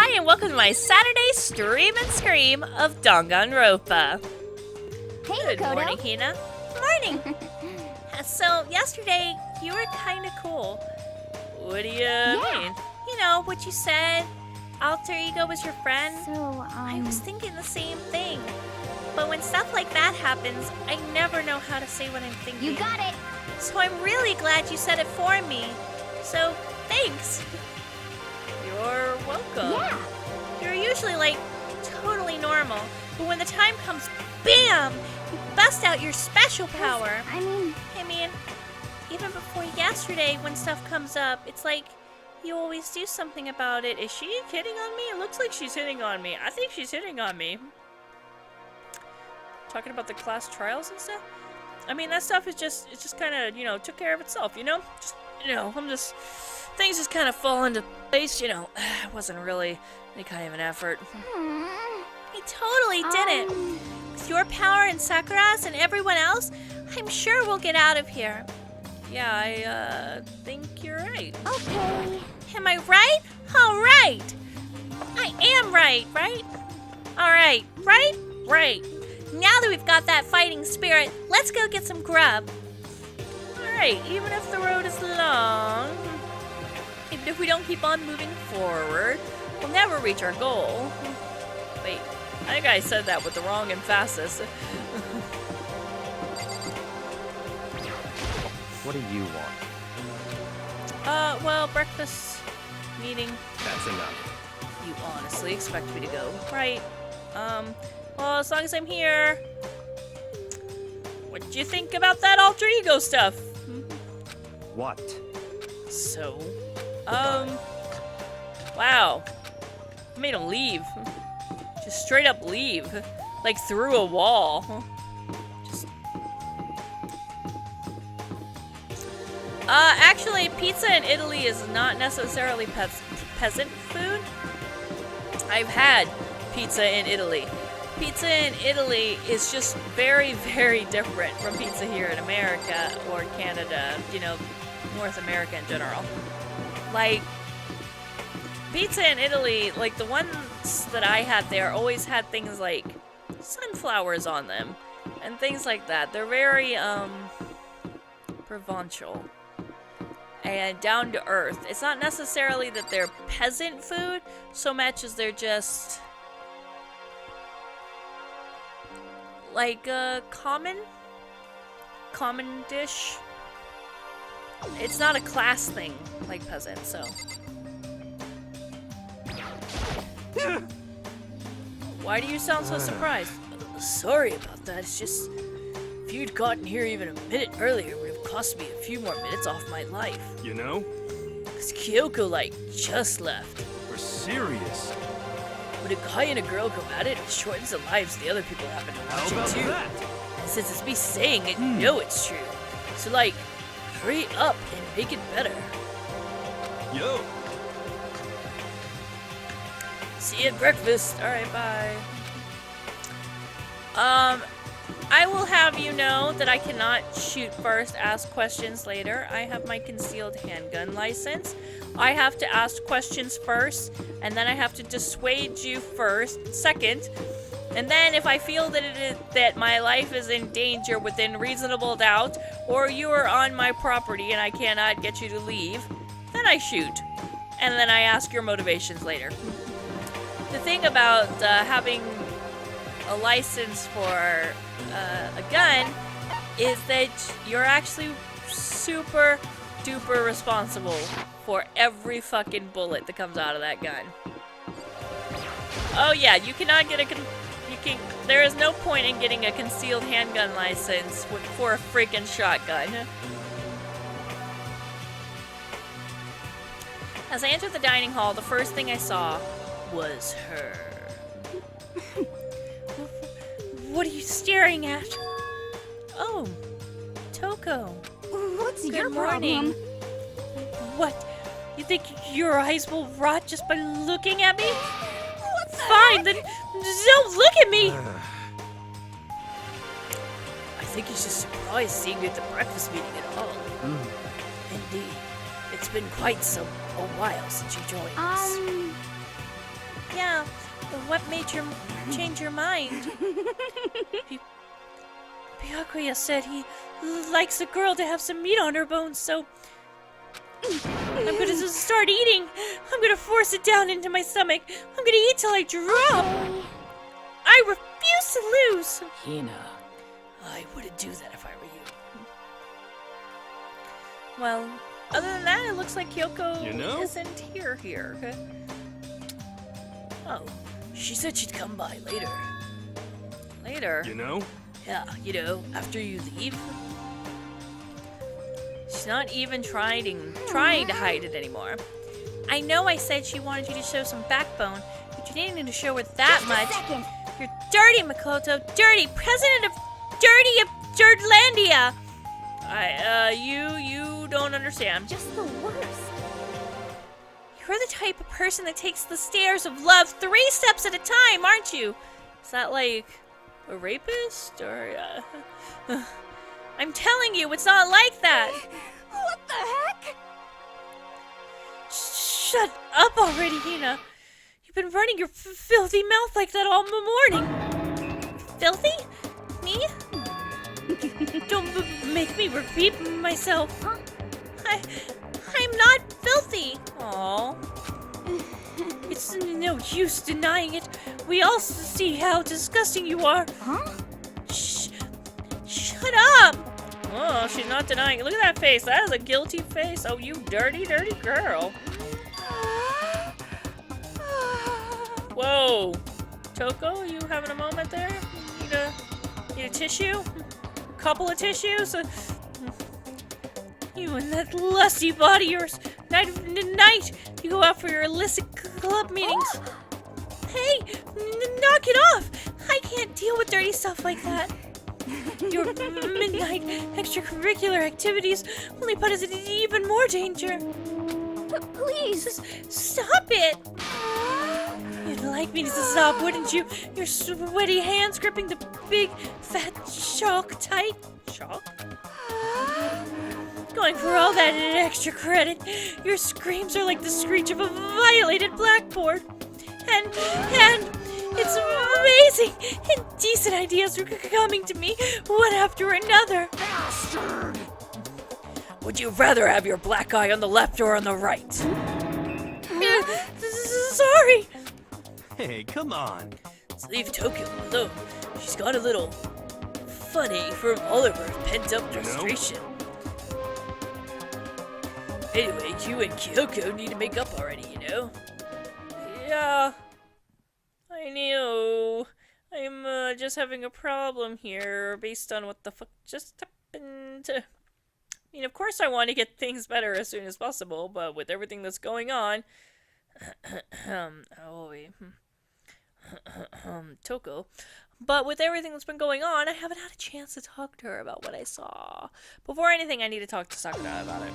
Hi, and welcome to my Saturday stream and scream of Danganronpa. Hey, Good morning, Hina. Morning. So, yesterday, you were kind of cool. What do you mean? You know, what you said, alter ego was your friend. So, I was thinking the same thing. But when stuff like that happens, I never know how to say what I'm thinking. You got it. So I'm really glad you said it for me. So, thanks. You're welcome. Yeah. You're usually, like, totally normal. But when the time comes, BAM! You bust out your special power. I mean, even before yesterday, when stuff comes up, it's like you always do something about it. Is she hitting on me? It looks like she's hitting on me. I think she's hitting on me. Talking about the class trials and stuff? I mean, that stuff is just, it just kind of, you know, took care of itself, you know? Just, you know, things just kind of fall into place, you know. It wasn't really any kind of an effort. I totally didn't. With your power and Sakura's and everyone else, I'm sure we'll get out of here. Yeah, I think you're right. Okay. Am I right? All right. I am right, right? All right, right? Right. Now that we've got that fighting spirit, let's go get some grub. All right, even if the road is long, even if we don't keep on moving forward, we'll never reach our goal. Wait, I think I said that with the wrong emphasis. What do you want? Well, breakfast meeting. That's enough. You honestly expect me to go, right? Well, as long as I'm here. What do you think about that alter ego stuff? What? So, wow. I made him leave. Just straight up leave. Like through a wall. Just. Actually, pizza in Italy is not necessarily peasant food. I've had pizza in Italy. Pizza in Italy is just very, very different from pizza here in America or Canada, you know, North America in general. Like, pizza in Italy, like the ones that I had there always had things like sunflowers on them and things like that. They're very, provincial and down to earth. It's not necessarily that they're peasant food so much as they're just like a common dish. It's not a class thing like peasant, so. Why do you sound so surprised? Sorry about that. It's just, if you'd gotten here even a minute earlier, it would have cost me a few more minutes off my life. You know? Cause Kyoko, like, just left. We're serious. When a guy and a girl go at it, it shortens the lives of the other people happen to watch How about it too. that? And since it's me saying it, you know it's true. So like, hurry up and make it better. Yo. See you at breakfast. Alright, bye. I will have you know that I cannot shoot first, ask questions later. I have my concealed handgun license. I have to ask questions first, and then I have to dissuade you second. And then if I feel that my life is in danger within reasonable doubt, or you are on my property and I cannot get you to leave, then I shoot. And then I ask your motivations later. The thing about having a license for a gun is that you're actually super duper responsible for every fucking bullet that comes out of that gun. Oh yeah, you cannot get there is no point in getting a concealed handgun license for a freaking shotgun. As I entered the dining hall, the first thing I saw was her. What are you staring at? Oh, Toko. What's Good your morning. problem? What? You think your eyes will rot just by looking at me? Fine, then don't look at me! I think he's just surprised seeing you at the breakfast meeting at all. Indeed. It's been quite a while since you joined us. what made you change your mind? Byakuya said he likes a girl to have some meat on her bones, so I'm gonna just start eating. I'm gonna force it down into my stomach. I'm gonna eat till I drop. I refuse to lose. Hina. I wouldn't do that if I were you. Well, other than that, it looks like Kyoko isn't here. Oh, she said she'd come by later. Later? You know? Yeah, after you leave. She's not even trying to hide it anymore. I know I said she wanted you to show some backbone, but you didn't need to show her that much. You're dirty, Makoto. Dirty. President of Dirtlandia. You don't understand. Just the worst. You're the type of person that takes the stairs of love 3 steps at a time, aren't you? Is that like a rapist? Or, I'm telling you, it's not like that. What the heck? Shut up already, Hina. You've been running your filthy mouth like that all morning. Filthy? Me? Don't make me repeat myself. Huh? I'm not filthy. Aww. It's no use denying it. We all see how disgusting you are. Huh? Shut up! Oh, she's not denying it. Look at that face. That is a guilty face. Oh, you dirty, dirty girl. Whoa. Toko, you having a moment there? Need a tissue? A couple of tissues? You and that lusty body of yours. Night, you go out for your illicit club meetings. Hey, knock it off. I can't deal with dirty stuff like that. Your midnight extracurricular activities only put us in even more danger. Please. Just stop it. You'd like me to stop, wouldn't you? Your sweaty hands gripping the big, fat chalk tight. Chalk? Going for all that extra credit. Your screams are like the screech of a violated blackboard. And it's amazing. Indecent ideas are coming to me, one after another. Bastard! Would you rather have your black eye on the left or on the right? Sorry. Hey, come on. Let's leave Tokyo alone. She's got a little funny from all of her pent-up frustration. Anyway, you and Kyoko need to make up already, Yeah, I know. I'm just having a problem here based on what the fuck just happened. I mean, of course I want to get things better as soon as possible, but with everything that's going on... Toko. But with everything that's been going on, I haven't had a chance to talk to her about what I saw. Before anything, I need to talk to Sakura about it.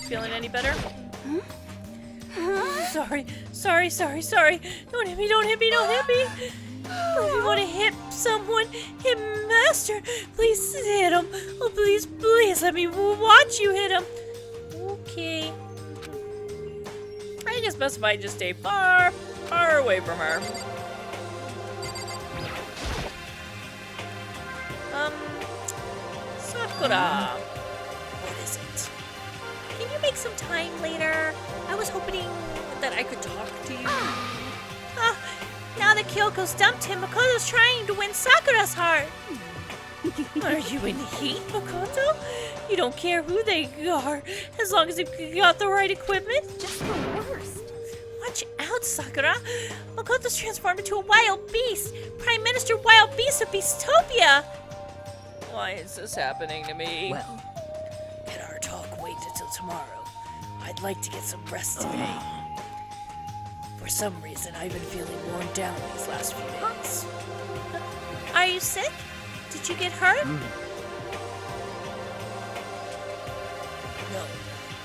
Feeling any better? Sorry. Don't hit me. If you want to hit someone, hit Master. Please hit him. Oh, please, let me watch you hit him. Okay. I guess best if I just stay far away from her. Sakura. What is it? Can you make some time later? I was hoping that I could talk to you. Now that Kyoko's dumped him, Makoto's trying to win Sakura's heart. Are you in heat, Makoto? You don't care who they are, as long as they've got the right equipment? Just the worst. Watch out, Sakura. Makoto's transformed into a wild beast. Prime Minister Wild Beast of Beastopia. Why is this happening to me? Well, Can our talk wait until tomorrow? I'd like to get some rest today. For some reason, I've been feeling worn down these last few days. Are you sick? Did you get hurt? No,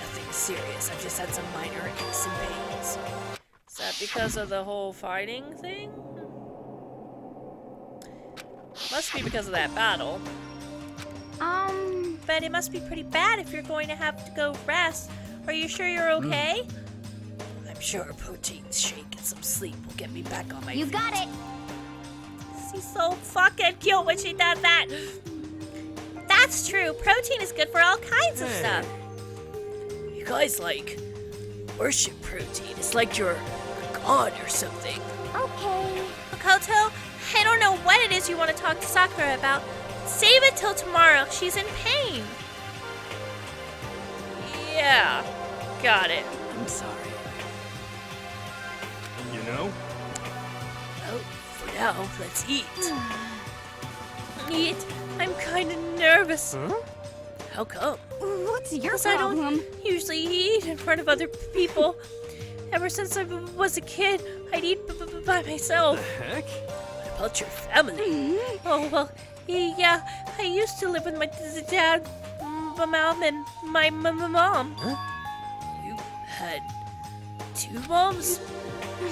nothing serious. I've just had some minor aches and pains. Is that because of the whole fighting thing? Must be because of that battle. But it must be pretty bad if you're going to have to go rest. Are you sure you're okay? I'm sure a protein shake and some sleep will get me back on my You feet. got it. She's so fucking cute when she does that. That's true. Protein is good for all kinds of stuff. You guys worship protein. It's like you're a god or something. Okay. Makoto, I don't know what it is you want to talk to Sakura about. Save it till tomorrow. She's in pain. Yeah, got it. I'm sorry. You know? Well, for now, let's eat. Eat? I'm kind of nervous. Huh? How come? What's your 'Cause I problem? don't usually eat in front of other people. Ever since I was a kid, I'd eat by myself. The heck? What about your family? Oh, well, yeah, I used to live with my dad, my mom, and my mom. Huh? You had 2 moms?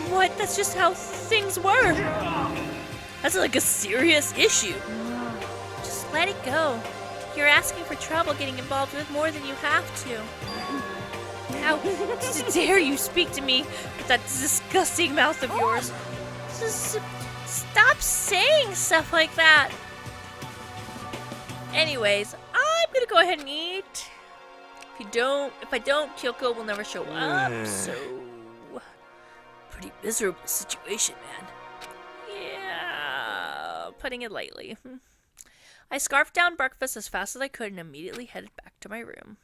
What? That's just how things were. That's like a serious issue. Just let it go. You're asking for trouble getting involved with more than you have to. How dare you speak to me with that disgusting mouth of yours? Just stop saying stuff like that. Anyways, I'm gonna go ahead and eat. If I don't, Kyoko will never show up. So, pretty miserable situation, man. Yeah, putting it lightly. I scarfed down breakfast as fast as I could and immediately headed back to my room.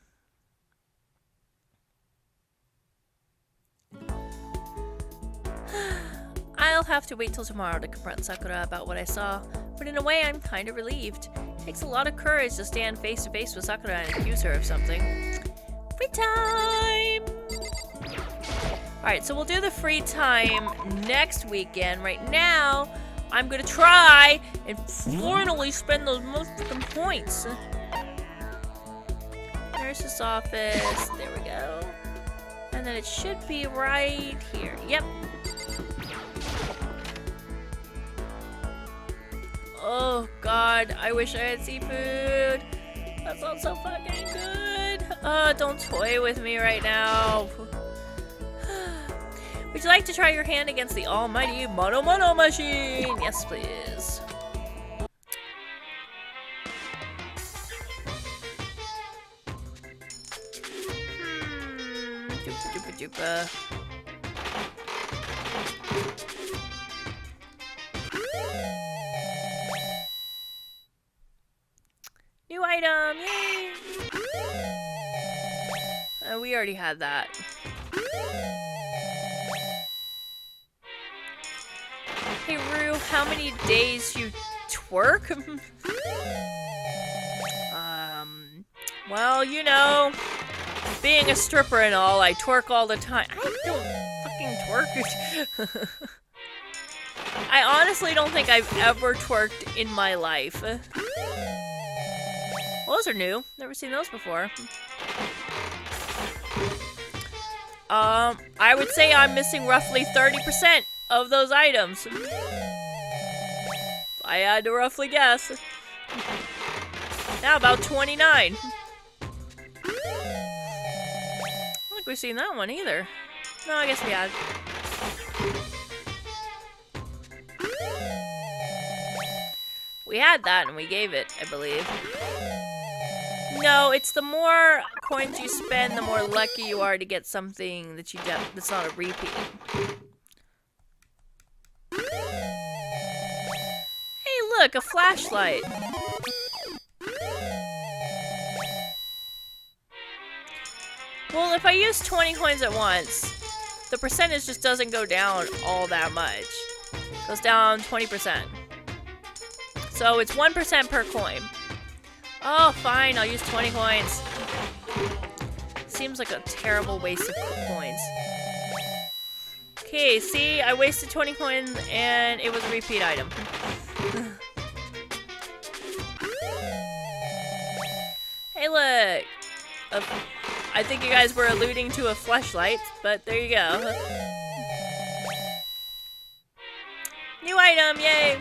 I'll have to wait till tomorrow to confront Sakura about what I saw, but in a way I'm kind of relieved. It takes a lot of courage to stand face to face with Sakura and accuse her of something. Free time! Alright, so we'll do the free time next weekend. Right now, I'm gonna try and finally spend those motherfucking points. Nurse's office, there we go. And then it should be right here. Yep. Oh god, I wish I had seafood. That sounds so fucking good. Don't toy with me right now. Would you like to try your hand against the almighty Mono Mono machine? Yes, please. Doopa doopa doopa. New item, yay! We already had that. Hey Rue, how many days you twerk? Well, you know, being a stripper and all, I twerk all the time. I don't fucking twerk. I honestly don't think I've ever twerked in my life. Well, those are new. Never seen those before. I would say I'm missing roughly 30% of those items. I had to roughly guess. Now about 29. I don't think we've seen that one either. No, I guess we had. We had that and we gave it, I believe. No, it's the more coins you spend, the more lucky you are to get something that that's not a repeat. Hey, look, a flashlight. Well, if I use 20 coins at once, the percentage just doesn't go down all that much. It goes down 20%. So it's 1% per coin. Oh, fine, I'll use 20 coins. Seems like a terrible waste of coins. Okay, see, I wasted 20 coins and it was a repeat item. Hey, look. I think you guys were alluding to a fleshlight, but there you go. New item, yay!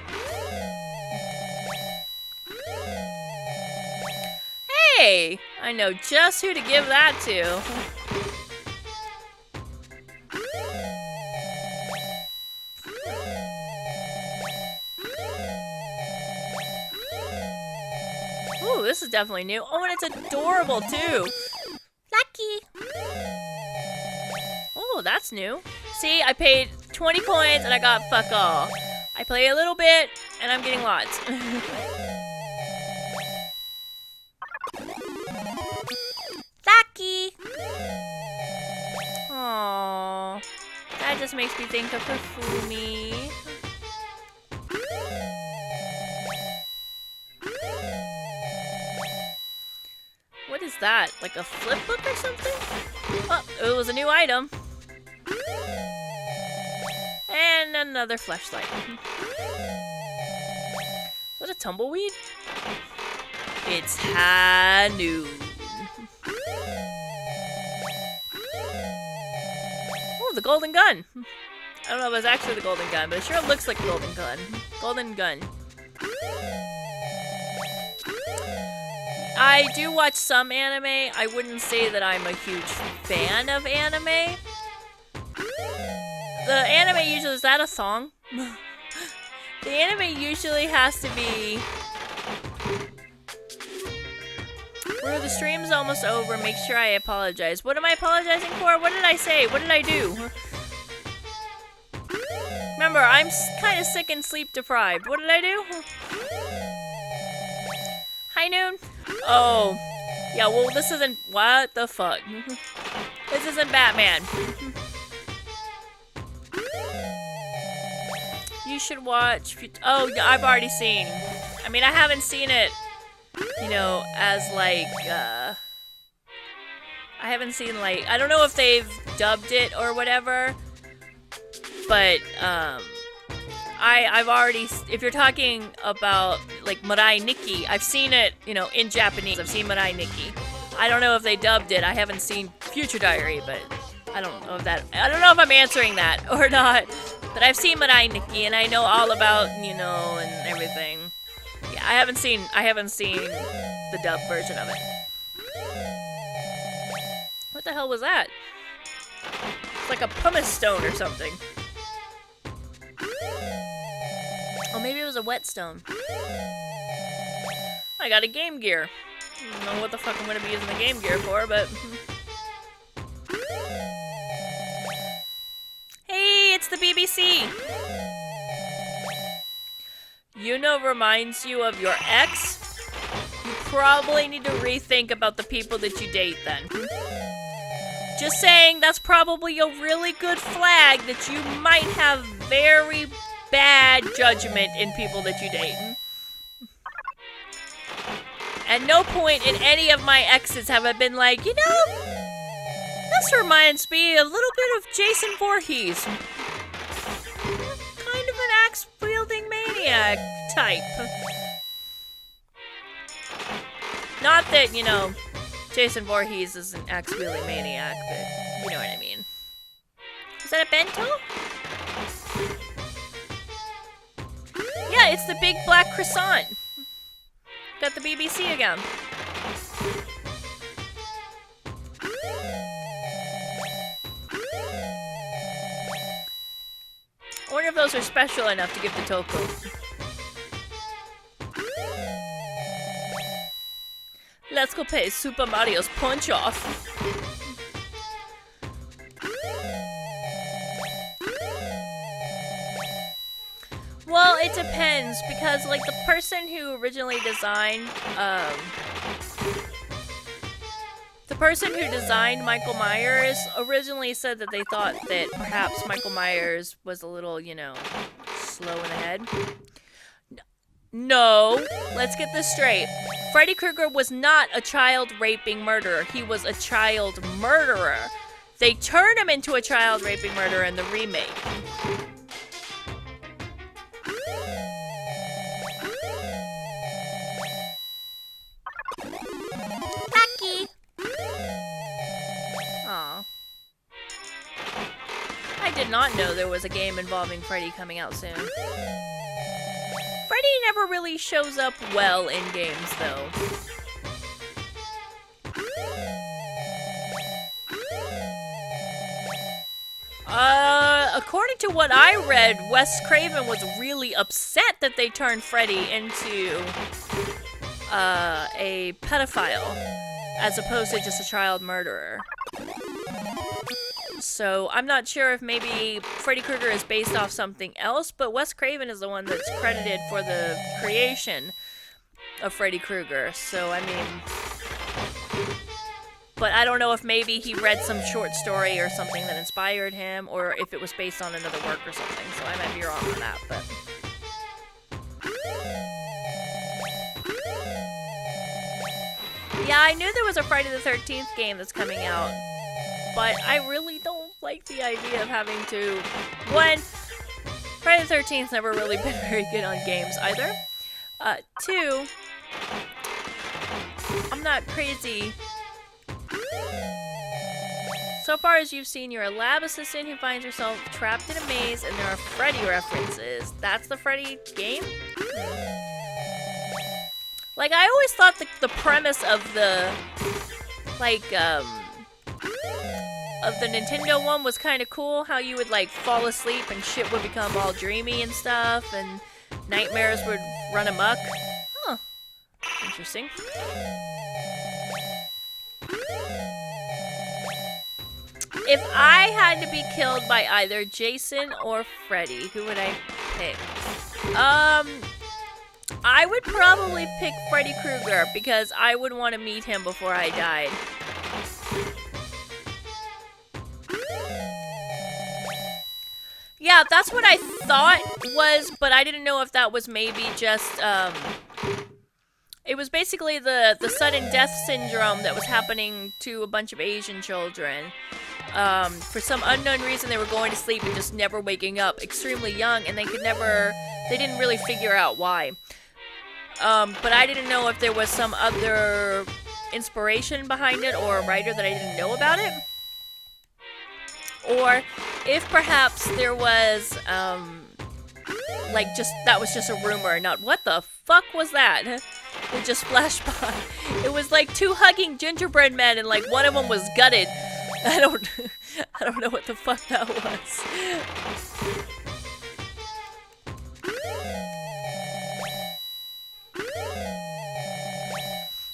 Hey! I know just who to give that to. is definitely new. Oh, and it's adorable too. Lucky. Oh, that's new. See, I paid 20 coins and I got fuck all. I play a little bit and I'm getting lots. Lucky. Aww. That just makes me think of Hifumi. What is that? Like a flip book or something? Oh, it was a new item. And another flashlight. Is that a tumbleweed? It's Hanu. Oh, the golden gun. I don't know if it's actually the golden gun, but it sure looks like a golden gun. Golden gun. I do watch some anime. I wouldn't say that I'm a huge fan of anime. The anime usually... Is that a song? The anime usually has to be... Bro, the stream's almost over. Make sure I apologize. What am I apologizing for? What did I say? What did I do? Remember, I'm kind of sick and sleep deprived. What did I do? Hi, Noon. Oh. Yeah, well, this isn't... What the fuck? This isn't Batman. You should watch... Oh, I've already seen. I mean, I haven't seen it, you know, as like, I haven't seen, like... I don't know if they've dubbed it or whatever, but, I've already... If you're talking about, like, Mirai Nikki, I've seen it, you know, in Japanese. I've seen Mirai Nikki. I don't know if they dubbed it. I haven't seen Future Diary, but I don't know if that... I don't know if I'm answering that or not. But I've seen Mirai Nikki, and I know all about, you know, and everything. Yeah, I haven't seen the dub version of it. What the hell was that? It's like a pumice stone or something. Oh, maybe it was a whetstone. I got a Game Gear. I don't know what the fuck I'm gonna be using the Game Gear for, but... Hey, it's the BBC! Yuno reminds you of your ex? You probably need to rethink about the people that you date then. Just saying, that's probably a really good flag that you might have very bad judgment in people that you date. At no point in any of my exes have I been like, you know, this reminds me a little bit of Jason Voorhees. Kind of an axe-wielding maniac type. Not that, you know, Jason Voorhees is an axe-wielding maniac, but you know what I mean. Is that a bento? Yeah, it's the big black croissant. Got the BBC again. I wonder if those are special enough to give to Toko. Let's go play Super Mario's Punch Off. Well, it depends, because, like, the person who originally designed, Michael Myers originally said that they thought that perhaps Michael Myers was a little, you know, slow in the head. No, let's get this straight. Freddy Krueger was not a child-raping murderer. He was a child murderer. They turned him into a child-raping murderer in the remake. Aw. I did not know there was a game involving Freddy coming out soon. Freddy never really shows up well in games, though. According to what I read, Wes Craven was really upset that they turned Freddy into a pedophile as opposed to just a child murderer. So I'm not sure if maybe Freddy Krueger is based off something else, but Wes Craven is the one that's credited for the creation of Freddy Krueger. So, I mean... But I don't know if maybe he read some short story or something that inspired him, or if it was based on another work or something. So I might be wrong on that, but... Yeah, I knew there was a Friday the 13th game that's coming out, but I really don't like the idea of having to... One, Friday the 13th never really been very good on games either. Two, I'm not crazy. So far as you've seen, you're a lab assistant who finds herself trapped in a maze and there are Freddy references. That's the Freddy game? Like, I always thought the premise of the, like, of the Nintendo one was kind of cool. How you would, like, fall asleep and shit would become all dreamy and stuff, and nightmares would run amok. Huh. Interesting. If I had to be killed by either Jason or Freddy, who would I pick? I would probably pick Freddy Krueger because I would want to meet him before I died. Yeah, that's what I thought was, but I didn't know if that was maybe just, it was basically the sudden death syndrome that was happening to a bunch of Asian children. For some unknown reason, they were going to sleep and just never waking up extremely young, and they didn't really figure out why. But I didn't know if there was some other inspiration behind it or a writer that I didn't know about it. Or if perhaps there was, like, that was just a rumor, not what the fuck was that? It just flashed by. It was like two hugging gingerbread men and like one of them was gutted. I don't know what the fuck that was.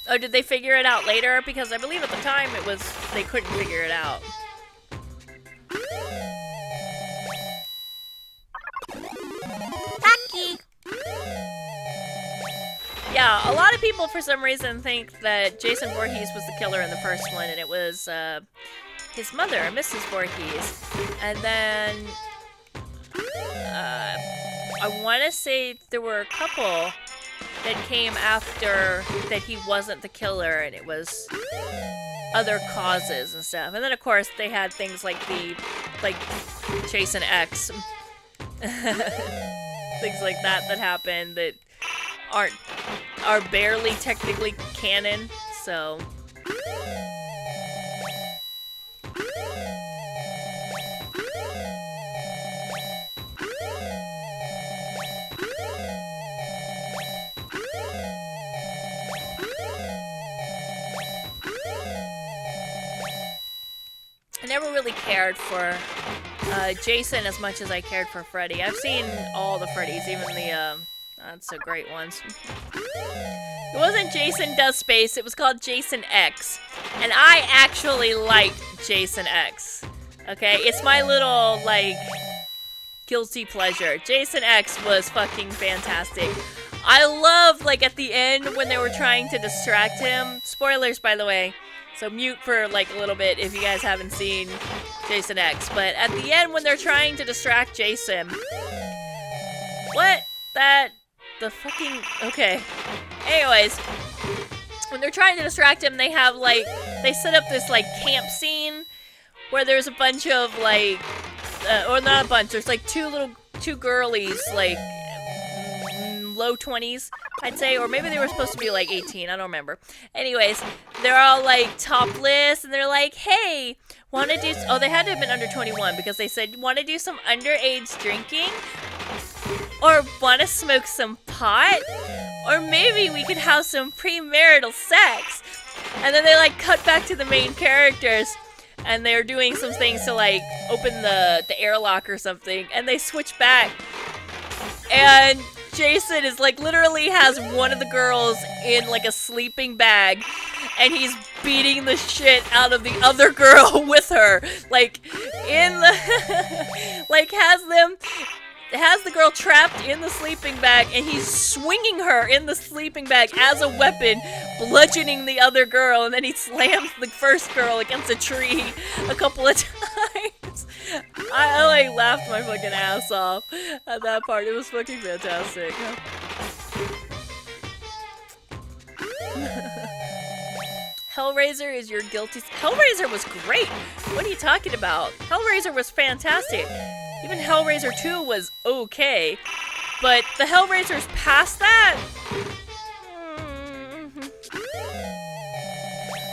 Oh, did they figure it out later? Because I believe at the time they couldn't figure it out. Taki! Yeah, a lot of people for some reason think that Jason Voorhees was the killer in the first one, and it was his mother, Mrs. Voorhees. And then I want to say there were a couple that came after that he wasn't the killer, and it was other causes and stuff. And then of course they had things like Jason X, things like that happened that are barely technically canon. So I never really cared for Jason as much as I cared for Freddy. I've seen all the Freddys, even the not so great ones. It wasn't Jason Does Space, it was called Jason X. And I actually liked Jason X. Okay, it's my little, like, guilty pleasure. Jason X was fucking fantastic. I loved, like, at the end when they were trying to distract him. Spoilers, by the way. So mute for, like, a little bit if you guys haven't seen Jason X. But at the end when they're trying to distract Jason... What? The fucking... Okay. Anyways, when they're trying to distract him, they have, like... They set up this, like, camp scene where there's a bunch of, like... or not a bunch, there's, like, two girlies, like... low 20s, I'd say, or maybe they were supposed to be like 18, I don't remember. Anyways, they're all like topless, and they're like, hey, wanna do, oh, they had to have been under 21, because they said, wanna do some underage drinking? Or wanna smoke some pot? Or maybe we could have some premarital sex? And then they like cut back to the main characters, and they're doing some things to like open the airlock or something, and they switch back, and Jason is like literally has one of the girls in like a sleeping bag, and he's beating the shit out of the other girl with her, like in the like has the girl trapped in the sleeping bag, and he's swinging her in the sleeping bag as a weapon, bludgeoning the other girl, and then he slams the first girl against a tree a couple of times. I like laughed my fucking ass off at that part. It was fucking fantastic. Hellraiser is your guilty... Hellraiser was great! What are you talking about? Hellraiser was fantastic. Even Hellraiser 2 was okay. But the Hellraisers past that...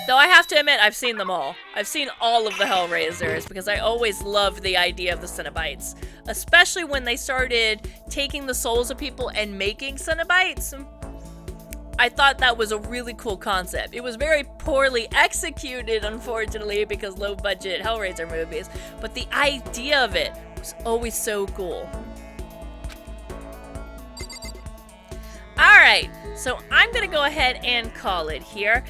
Though I have to admit, I've seen them all. I've seen all of the Hellraisers because I always loved the idea of the Cenobites. Especially when they started taking the souls of people and making Cenobites. I thought that was a really cool concept. It was very poorly executed, unfortunately, because low-budget Hellraiser movies. But the idea of it was always so cool. Alright, so I'm gonna go ahead and call it here.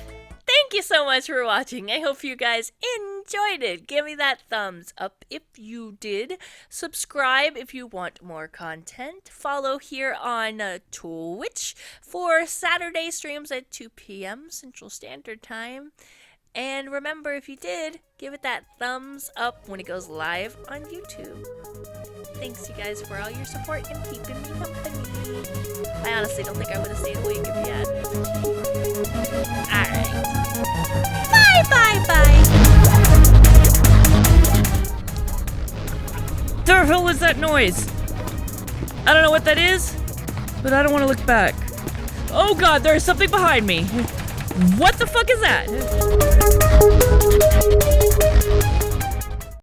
Thank you so much for watching. I hope you guys enjoyed it. Give me that thumbs up if you did. Subscribe if you want more content. Follow here on Twitch for Saturday streams at 2 p.m. Central Standard Time. And remember, if you did, give it that thumbs up when it goes live on YouTube. Thanks, you guys, for all your support and keeping me company. I honestly don't think I would have stayed awake if you had. Alright. Bye, bye, bye! The hell is that noise? I don't know what that is, but I don't want to look back. Oh god, there is something behind me. What the fuck is that?